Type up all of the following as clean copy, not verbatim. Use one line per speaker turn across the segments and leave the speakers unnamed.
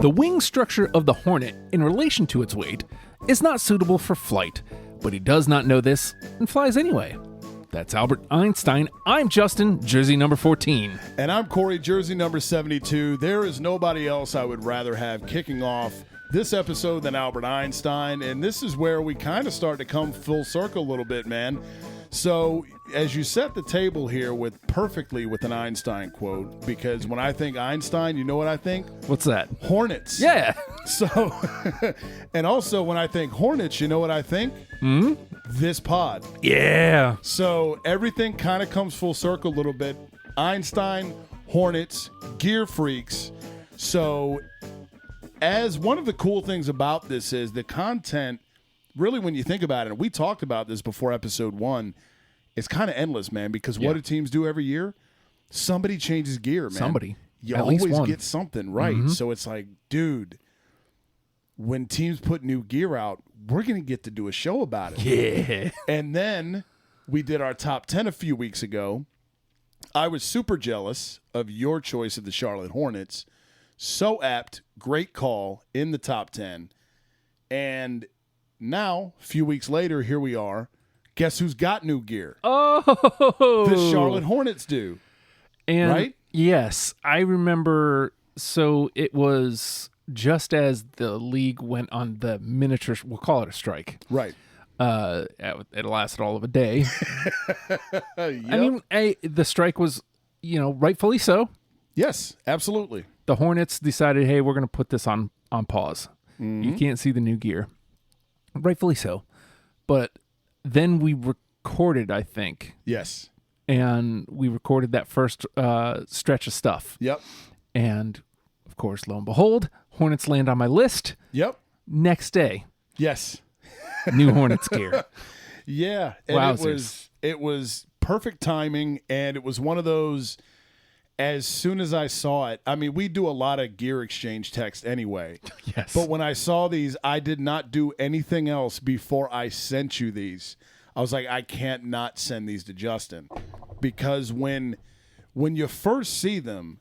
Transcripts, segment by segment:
The wing structure of the Hornet, in relation to its weight, is not suitable for flight, but he does not know this and flies anyway. That's Albert Einstein. I'm Justin, jersey number 14.
And I'm Corey, jersey number 72. There is nobody else I would rather have kicking off this episode than Albert Einstein. And this is where we kind of start to come full circle a little bit, man. So as you set the table here perfectly with an Einstein quote, because when I think Einstein, you know what I think?
What's that?
Hornets.
Yeah.
So, and also when I think Hornets, you know what I think? This pod.
Yeah.
So everything kind of comes full circle a little bit. Einstein, Hornets, gear freaks. So as one of the cool things about this is the content, really when you think about it, and we talked about this before episode 1, it's kind of endless, man, because what do teams do every year? Somebody changes gear, man.
Somebody.
You
At least
always
one.
get something, right? So it's like, dude, when teams put new gear out, we're going to get to do a show about it.
Yeah.
And then we did our top 10 a few weeks ago. I was super jealous of your choice of the Charlotte Hornets. So apt, great call in the top 10. And now, a few weeks later, here we are. Guess who's got new gear?
Oh.
The Charlotte Hornets do.
And
right?
Yes, I remember. So it was just as the league went on the miniature, we'll call it a strike.
Right.
It lasted all of a day.
Yep.
I mean, the strike was, rightfully so.
Yes, absolutely.
The Hornets decided, hey, we're going to put this on pause. You can't see the new gear. Rightfully so. But then we recorded, I think.
Yes.
And we recorded that first stretch of stuff.
Yep.
And, of course, lo and behold, Hornets land on my list.
Yep.
Next day.
Yes.
New Hornets gear.
Yeah. And
Wowzers.
it was perfect timing, and it was one of those, as soon as I saw it, I mean, we do a lot of gear exchange text anyway.
Yes.
But when I saw these, I did not do anything else before I sent you these. I was like, I can't not send these to Justin. Because when you first see them,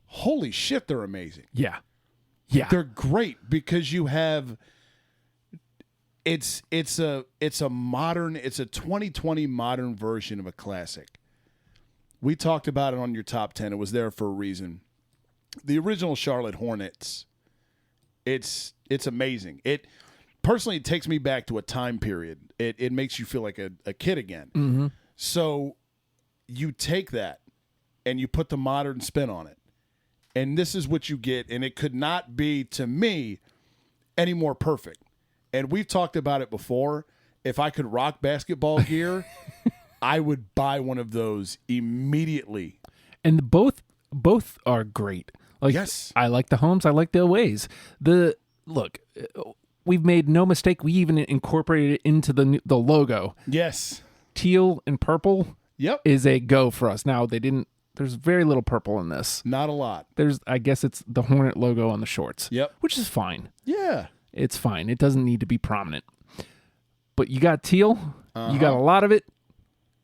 holy shit, they're amazing.
Yeah. Yeah.
They're great because you have it's a 2020 modern version of a classic. We talked about it on your top 10. It was there for a reason. The original Charlotte Hornets, it's amazing. It takes me back to a time period. It makes you feel like a kid again.
Mm-hmm.
So you take that and you put the modern spin on it. And this is what you get. And it could not be, to me, any more perfect. And we've talked about it before. If I could rock basketball gear, I would buy one of those immediately.
And both are great. Like,
yes.
I like the homes. I like the aways. Look, we've made no mistake. We even incorporated it into the logo.
Yes.
Teal and purple.
Yep.
Is a go for us. Now there's very little purple in this.
Not a lot.
I guess it's the Hornet logo on the shorts.
Yep.
Which is fine.
Yeah.
It's fine. It doesn't need to be prominent. But you got teal. You got a lot of it.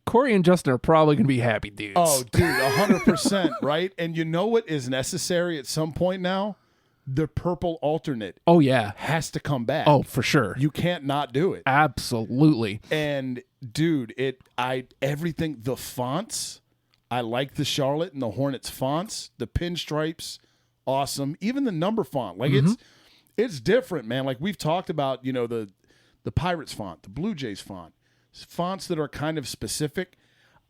Corey and Justin are probably going to be happy dudes.
Oh, dude, 100%, right? And you know what is necessary at some point now? The purple alternate.
Oh, yeah.
Has to come back.
Oh, for sure.
You can't not do it.
Absolutely.
And, dude, everything, the fonts, I like the Charlotte and the Hornets fonts. The pinstripes, awesome. Even the number font. Like, it's different, man. Like, we've talked about, the Pirates font, the Blue Jays font. Fonts that are kind of specific.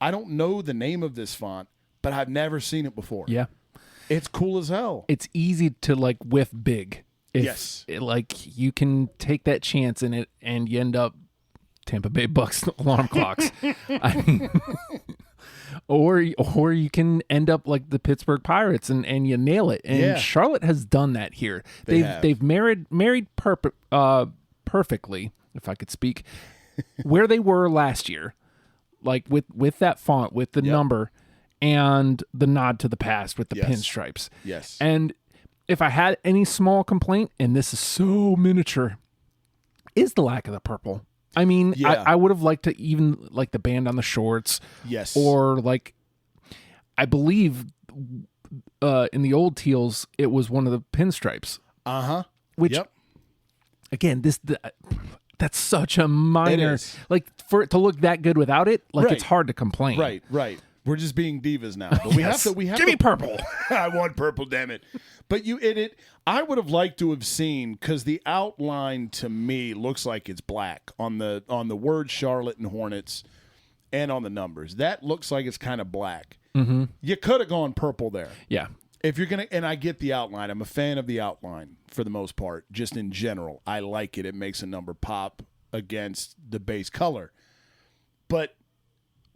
I don't know the name of this font, but I've never seen it before.
Yeah.
It's cool as hell.
It's easy to whiff big.
Yes.
You can take that chance in it and you end up Tampa Bay Bucks alarm clocks. I mean, or you can end up like the Pittsburgh Pirates and you nail it. And Charlotte has done that here. They've married perfectly, if I could speak, where they were last year, like with that font, with the number, and the nod to the past with the pinstripes.
Yes.
And if I had any small complaint, and this is so miniature, is the lack of the purple. I mean, I would have liked to even like the band on the shorts.
Yes.
Or I believe in the old teals, it was one of the pinstripes. Which,
Yep.
again, that's such a minor.
It is.
Like, for it to look that good without it, like,
Right.
it's hard to complain.
Right. We're just being divas now. But we have to.
Give me purple.
I want purple, damn it. But I would have liked to have seen, because the outline to me looks like it's black on the word Charlotte and Hornets and on the numbers. That looks like it's kind of black. Mm-hmm. You could have gone purple there.
Yeah.
If you're going to, and I get the outline. I'm a fan of the outline for the most part, just in general. I like it. It makes a number pop against the base color. But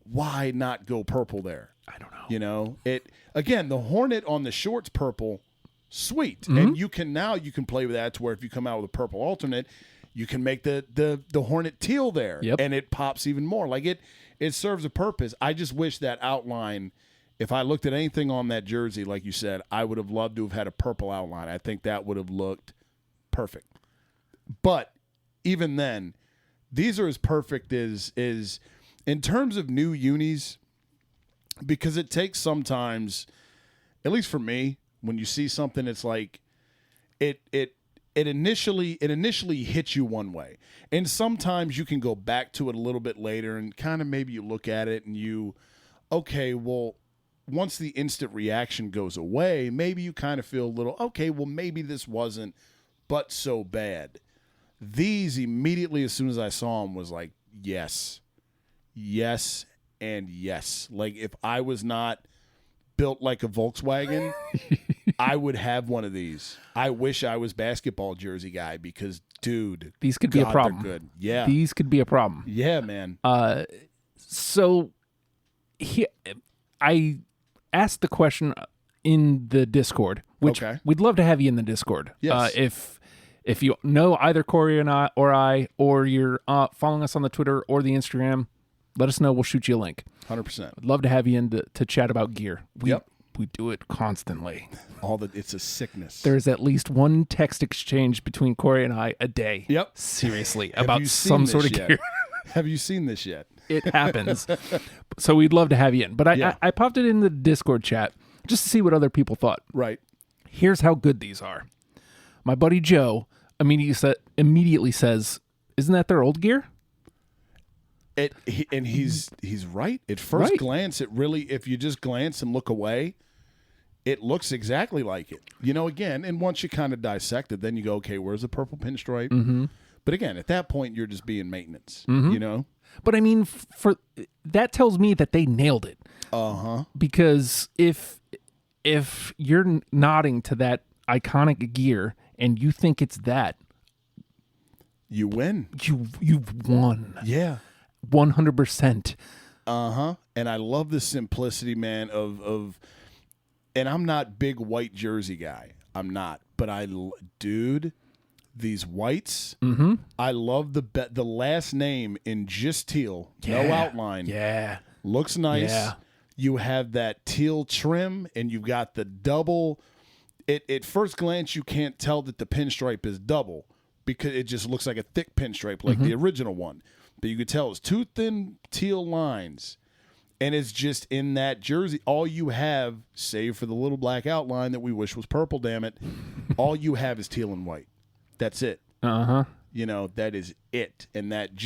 why not go purple there?
I don't know.
You know, again, the Hornet on the shorts purple, sweet. And you can play with that to where if you come out with a purple alternate, you can make the Hornet teal there.
Yep.
And it pops even more. Like it serves a purpose. I just wish that outline, if I looked at anything on that jersey, like you said, I would have loved to have had a purple outline. I think that would have looked perfect. But even then, these are as perfect as in terms of new unis, because it takes sometimes, at least for me, when you see something, it's like it initially hits you one way, and sometimes you can go back to it a little bit later and kind of maybe you look at it and okay, well, once the instant reaction goes away, maybe you kind of feel a little, okay, well, maybe this wasn't but so bad. These immediately, as soon as I saw them, was like, yes, and yes. Like, if I was not built like a Volkswagen, I would have one of these. I wish I was basketball jersey guy, because, dude,
These could be a problem.
They're good. Yeah.
These could be a problem.
Yeah, man.
So I asked the question in the Discord, which we'd love to have you in the Discord.
Yes.
If you know either Corey and I, or you're following us on the Twitter or the Instagram, let us know. We'll shoot you a link.
100%.
I'd love to have you in to chat about gear. We do it constantly.
It's a sickness.
There's at least one text exchange between Corey and I a day.
Yep.
Seriously, about some sort of gear.
Have you seen this yet?
It happens. So we'd love to have you in. But I popped it in the Discord chat just to see what other people thought.
Right.
Here's how good these are. My buddy Joe immediately says, "Isn't that their old gear?"
He's right. At first glance, it really, if you just glance and look away, it looks exactly like it. You know, again, and once you kind of dissect it, then you go, okay, where's the purple pinstripe? Mm-hmm. But again, at that point, you're just being maintenance, you know?
But I mean, that tells me that they nailed it. Because if you're nodding to that iconic gear and you think it's that,
you win.
You've won.
Yeah.
100%.
And I love the simplicity, man, of and I'm not big white jersey guy. I'm not. But dude, these whites, I love the last name in just teal, no outline.
Yeah.
Looks nice.
Yeah.
You have that teal trim, and you've got the double. At first glance, you can't tell that the pinstripe is double because it just looks like a thick pinstripe like the original one. But you could tell it's two thin teal lines, and it's just in that jersey. All you have, save for the little black outline that we wish was purple, damn it, all you have is teal and white. That's it. You know, that is it. And that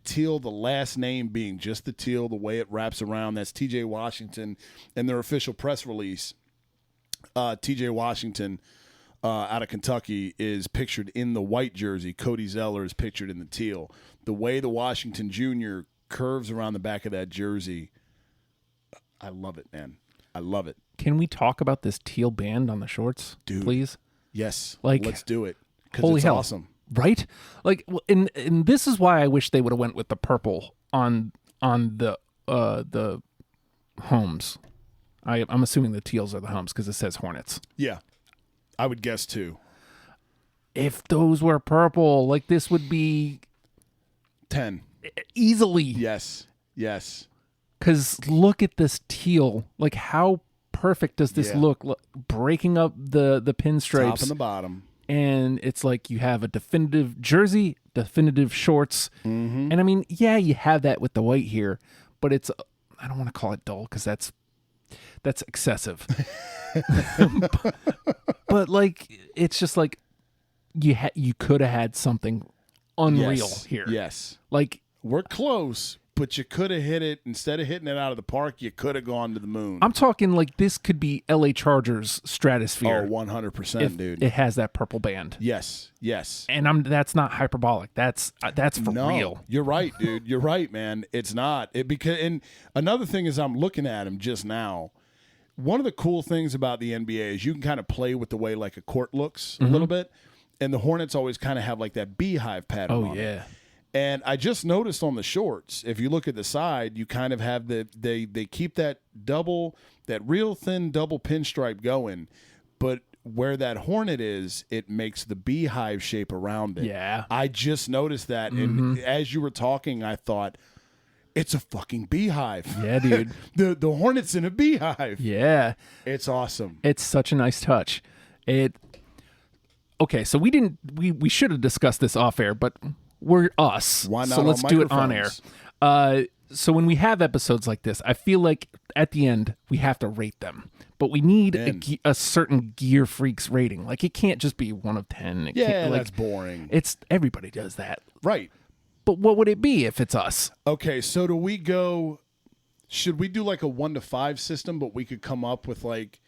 teal, the last name being just the teal, the way it wraps around, that's TJ Washington and their official press release. TJ Washington out of Kentucky is pictured in the white jersey. Cody Zeller is pictured in the teal. The way the Washington Jr. curves around the back of that jersey, I love it, man. I love it.
Can we talk about this teal band on the shorts, please?
Yes.
Like,
let's do it.
Holy
it's
hell.
Awesome.
Right? Like, and this is why I wish they would have went with the purple on the homes. I'm assuming the teals are the homes because it says Hornets.
Yeah. I would guess too.
If those were purple, like, this would be
10.
Easily.
Yes.
Because look at this teal. Like, how perfect does this look? Breaking up the pinstripes.
Top and the bottom.
And it's like you have a definitive jersey, definitive shorts. And I mean, yeah, you have that with the white here, but it's, I don't want to call it dull because that's excessive. But like, it's just like you could have had something unreal here.
Yes.
Like,
we're close, but you could have hit it. Instead of hitting it out of the park, you could have gone to the moon.
I'm talking like this could be LA Chargers stratosphere.
Oh, 100%, dude.
It has that purple band.
Yes.
And that's not hyperbolic. That's for real.
You're right, dude. You're right, man. It's not. And another thing is, I'm looking at him just now. One of the cool things about the NBA is you can kind of play with the way like a court looks a little bit. And the Hornets always kind of have like that beehive pattern on it. And I just noticed on the shorts, if you look at the side, you kind of have they keep that real thin double pinstripe going, but where that Hornet is, it makes the beehive shape around it.
Yeah.
I just noticed that. And as you were talking, I thought, it's a fucking beehive.
Yeah, dude.
the Hornet's in a beehive.
Yeah.
It's awesome.
It's such a nice touch. Okay, so we should have discussed this off air, but we're us.
Why not?
So let's do it on air. So when we have episodes like this, I feel like at the end we have to rate them, but we need a certain Gear Freaks rating. Like, it can't just be 1 of 10.
That's boring.
It's everybody does that,
Right.
but what would it be if it's us?
Okay, so should we do like a 1 to 5 system, but we could come up with like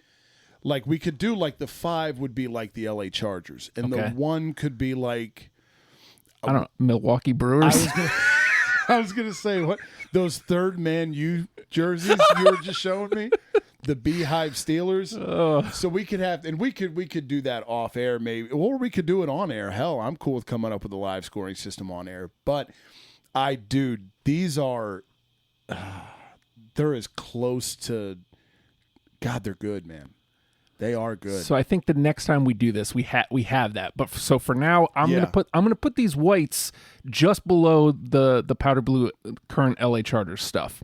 we could do like the 5 would be like the LA Chargers, and the 1 could be like,
I don't know, Milwaukee Brewers.
I was gonna say, what, those third man U jerseys you were just showing me, the Beehive Steelers. So we could have, and we could do that off air maybe, or we could do it on air. Hell, I'm cool with coming up with a live scoring system on air. But these are, they're as close to, God, they're good, man. They are good.
So I think the next time we do this, we have that. But so for now, I'm gonna put these whites just below the powder blue current LA Chargers stuff.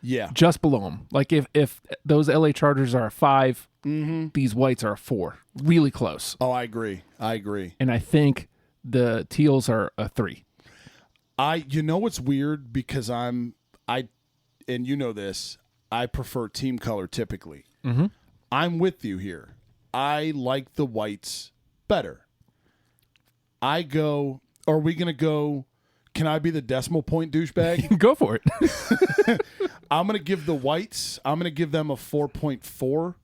Yeah,
just below them. Like if those LA Chargers are a 5, these whites are a 4. Really close.
Oh, I agree.
And I think the teals are a 3.
You know what's weird, because and you know this, I prefer team color typically. Mm-hmm. I'm with you here. I like the whites better. Are we going to go, can I be the decimal point douchebag?
Go for it.
I'm going to give the whites, I'm going to give them a 4.4.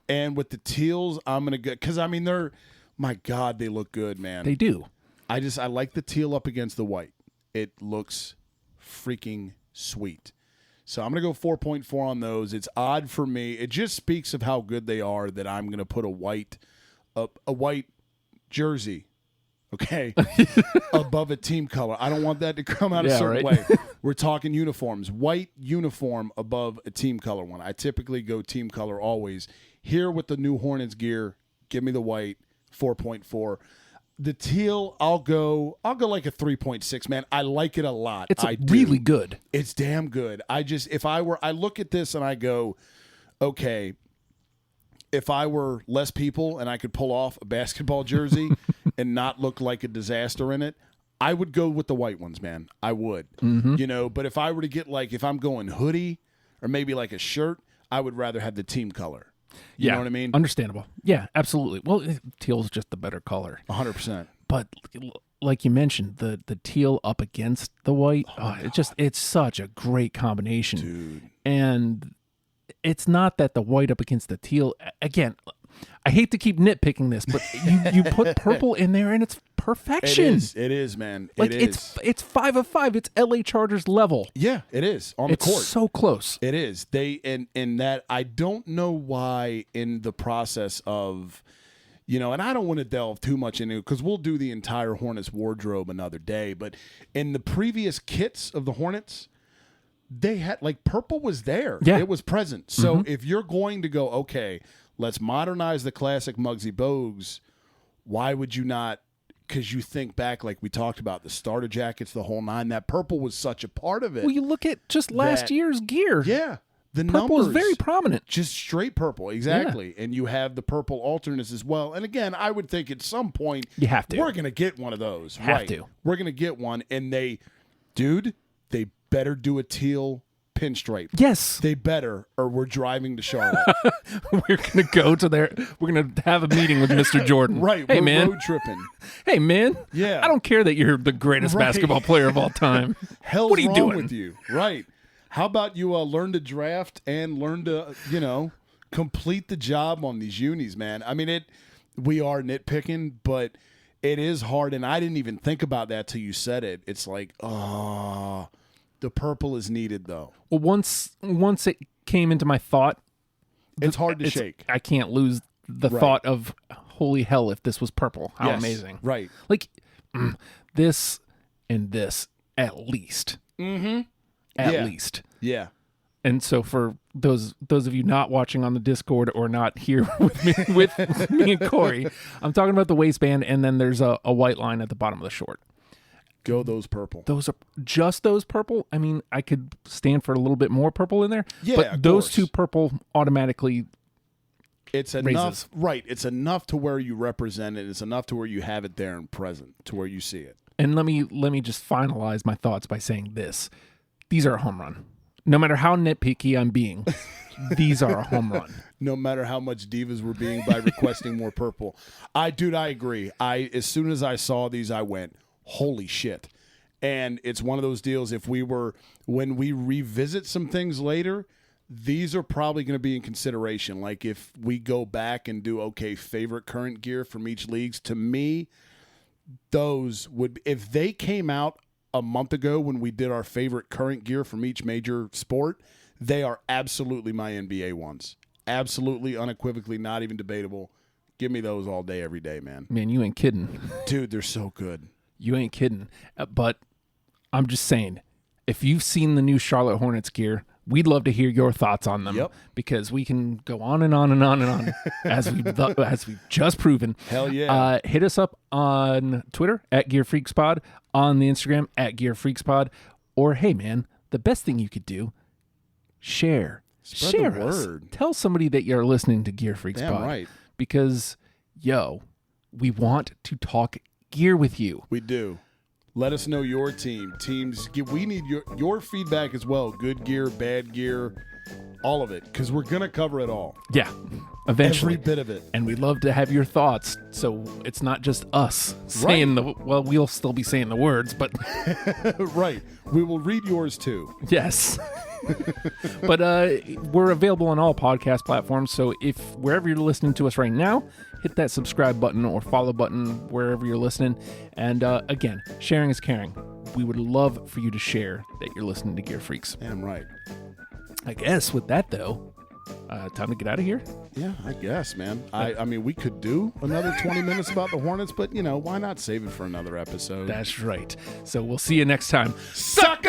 And with the teals, I'm going to go, because I mean, my God, they look good, man.
They do.
I like the teal up against the white. It looks freaking sweet. So I'm going to go 4.4 on those. It's odd for me. It just speaks of how good they are that I'm going to put a white jersey, okay, above a team color. I don't want that to come out a certain way. We're talking uniforms. White uniform above a team color one. I typically go team color always. Here with the new Hornets gear, give me the white, 4.4. The teal, I'll go like a 3.6, man. I like it a lot.
It's really good.
It's damn good. I look at this and I go, okay, if I were less people and I could pull off a basketball jersey and not look like a disaster in it, I would go with the white ones, man. I would. Mm-hmm. But if I were to get if I'm going hoodie or maybe like a shirt, I would rather have the team color. You know what I mean?
Understandable. Yeah, absolutely. Well, teal is just the better color.
100%.
But like you mentioned, the teal up against the white, it's such a great combination.
Dude.
And it's not that the white up against the teal, again, I hate to keep nitpicking this, but you put purple in there and it's perfection.
It is, man.
It's 5 of 5. It's LA Chargers level.
Yeah, it is on the court.
It's so close.
It is. And that I don't know why in the process of, and I don't want to delve too much into it because we'll do the entire Hornets wardrobe another day. But in the previous kits of the Hornets, they had purple was there.
Yeah.
It was present. So if you're going to go, okay, let's modernize the classic Muggsy Bogues, why would you not? Because you think back, like we talked about, the starter jackets, the whole 9, that purple was such a part of it.
Well, you look at just last year's gear.
Yeah. The
purple
numbers.
is very prominent.
Just straight purple, exactly. Yeah. And you have the purple alternates as well. And again, I would think at some point,
you have to.
We're going to get one of those.
Have to.
We're going to get one. And they better do a teal pinstripe.
Yes.
They better, or we're driving to Charlotte.
We're going to go to there. We're going to have a meeting with Mr. Jordan.
Right.
Hey,
we're
man.
road tripping.
Hey, man.
Yeah.
I don't care that you're the greatest
Right.
basketball player of all time.
Hell's
what are you
wrong
doing?
with you? Right. How about you learn to draft and learn to, complete the job on these unis, man? I mean, we are nitpicking, but it is hard, and I didn't even think about that till you said it. It's like, the purple is needed, though.
Well, once it came into my thought,
It's hard to shake.
I can't lose the
Right.
thought of, holy hell, if this was purple. How
Yes,
amazing.
Right.
Like, this and this, at least.
Mm-hmm.
At
Yeah.
least.
Yeah.
And so for those of you not watching on the Discord or not here with me and Corey, I'm talking about the waistband, and then there's a white line at the bottom of the short.
Go those purple.
Those are just those purple. I mean, I could stand for a little bit more purple in there,
Yeah,
but
of
those
course.
two purple automatically.
It's enough,
raises.
right? It's enough to where you represent it. It's enough to where you have it there and present, to where you see it.
And let me just finalize my thoughts by saying this: these are a home run. No matter how nitpicky I'm being, these are a home run.
No matter how much divas we're being by requesting more purple, I agree. As soon as I saw these, I went, holy shit! And it's one of those deals. When we revisit some things later, these are probably going to be in consideration. Like if we go back and do favorite current gear from each leagues. To me, those would, if they came out a month ago when we did our favorite current gear from each major sport, they are absolutely my NBA ones. Absolutely, unequivocally, not even debatable. Give me those all day, every day, man.
Man, you ain't kidding.
Dude, they're so good.
You ain't kidding. But I'm just saying, if you've seen the new Charlotte Hornets gear, we'd love to hear your thoughts on them.
Yep.
Because we can go on and on and on and on as we've just proven.
Hell yeah.
Hit us up on Twitter at GearFreaksPod, on the Instagram at GearFreaksPod, or hey man, the best thing you could do, share.
Spread
share
the
us.
word.
Tell somebody that you're listening to Gear Freaks
Damn
Pod.
right.
Because we want to talk gear with you.
We do. Let us know your teams. We need your feedback as well. Good gear, bad gear, all of it, because we're gonna cover it all.
Yeah, eventually.
Every bit of it.
And we'd love to have your thoughts. So it's not just us saying we'll still be saying the words, but
Right. We will read yours too.
yes. But we're available on all podcast platforms. So if wherever you're listening to us right now, hit that subscribe button or follow button wherever you're listening. And again, sharing is caring. We would love for you to share that you're listening to Gear Freaks.
Damn right.
I guess with that though, time to get out of here.
Yeah, I guess, man. I mean, we could do another 20 minutes about the Hornets, but why not save it for another episode?
That's right. So we'll see you next time.
Suck